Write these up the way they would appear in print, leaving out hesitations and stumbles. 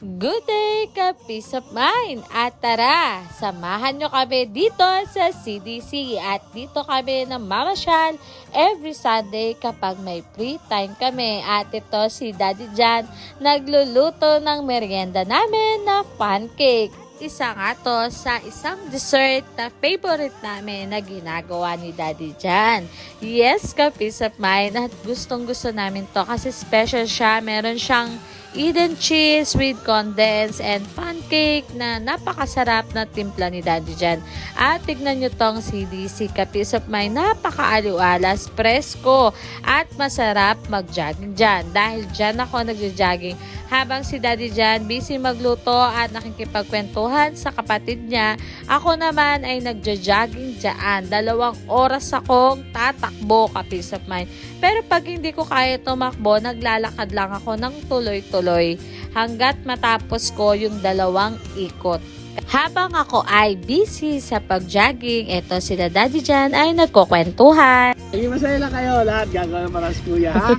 Good day ka, peace of mind. At tara, samahan nyo kami dito sa CDC. At dito kami namamasyal every Sunday kapag may free time kami. At ito si Daddy Jan, nagluluto ng merienda namin na pancake. Isa nga to sa isang dessert na favorite namin na ginagawa ni Daddy Jan. Yes, ka peace of mind. At gustong gusto namin to kasi special siya. Meron siyang Eden cheese with condensed and pancake na napakasarap na timpla ni Daddy Jan. At tignan nyo tong CDC ka peace of mind. Napakaaliwalas, presko at masarap mag-jogging dyan. Dahil dyan ako nagja-jogging habang si Daddy Jan busy magluto at nakikipagkwentuhan sa kapatid niya. Ako naman ay nagja-jogging dyan. 2 oras akong tatakbo ka peace of mind. Pero pag hindi ko kaya tumakbo, naglalakad lang ako ng tuloy-tuloy hanggat matapos ko yung 2 ikot. Habang ako ay busy sa pag-jogging, eto sila Daddy Jan ay nagkukwentuhan. Sige, masaya lang kayo. Lahat gagawin para sa kuya, ha?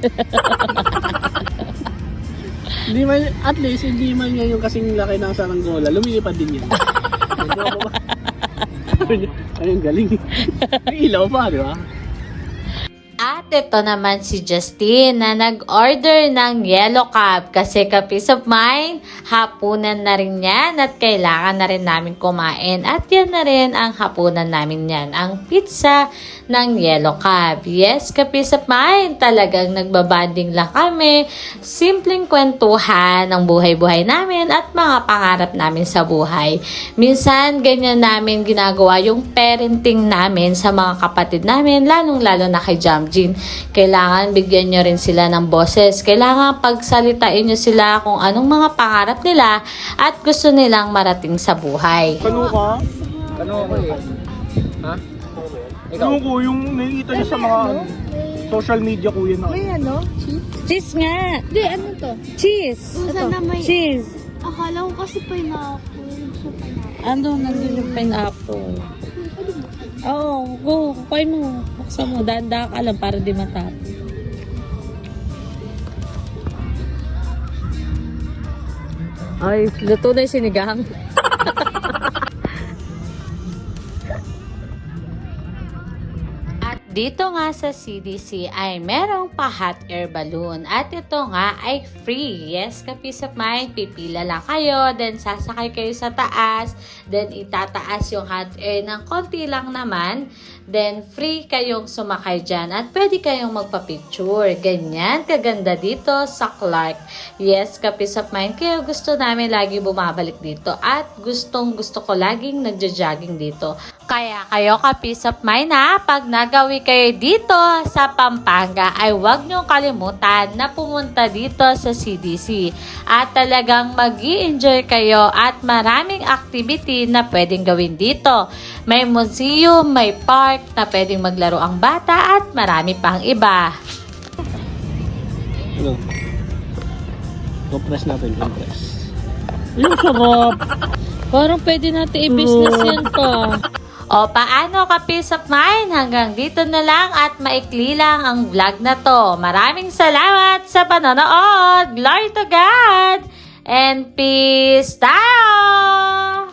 Hindi man, at least, hindi man yan yung kasing laki ng saranggola. Lumilipad din yan. Ayun, galing. May ilaw pa, di ba? At ito naman si Justine na nag-order ng yellow cab kasi ka peace of mind, hapunan na rin yan at kailangan na rin namin kumain. At yan na rin ang hapunan namin yan, ang pizza ng yellow cab. Yes, ka peace of mind, talagang nagbabanding lang kami, simpleng kwentuhan ng buhay-buhay namin at mga pangarap namin sa buhay. Minsan, ganyan namin ginagawa yung parenting namin sa mga kapatid namin, lalong-lalo na kay Jamjin. Kailangan bigyan nyo rin sila ng boses. Kailangan pagsalitain nyo sila kung anong mga pangarap nila at gusto nilang marating sa buhay. Kano ka? Ano ako eh? Ha? Ikaw? Ano ko, yung nakikita niyo sa mga social media ko yun. May ano? Cheese nga! Hindi, ano to? Cheese! Kung na may... Cheese! Akala ko kasi pineapple. Sa pineapple. Ano, nandun yung pineapple. Oo, go. Kukain mo. Buksan mo. Danda ka lang para di matapos. Ay, luto na yung sinigang. Dito nga sa CDC ay merong pa hot air balloon at ito nga ay free. Yes, ka peace of mind, pipila lang kayo, then sasakay kayo sa taas, then itataas yung hot air ng konti lang naman, then free kayong sumakay dyan at pwede kayong magpa-picture. Ganyan, kaganda dito sa Clark. Yes, ka peace of mind, kaya gusto namin lagi bumabalik dito at gusto ko laging nagja-jogging dito. Kaya kayo ka peace of mind ha, pag nagawi kayo dito sa Pampanga ay huwag niyong kalimutan na pumunta dito sa CDC at talagang mag-i-enjoy kayo at maraming activity na pwedeng gawin dito. May museum, may park na pwedeng maglaro ang bata at marami pang iba. Ano? Compress natin, compress. Yung sarap! Parang pwede natin i-business yan pa. O paano ka peace of mind? Hanggang dito na lang at maikli lang ang vlog na to. Maraming salamat sa panonood. Glory to God! And peace out!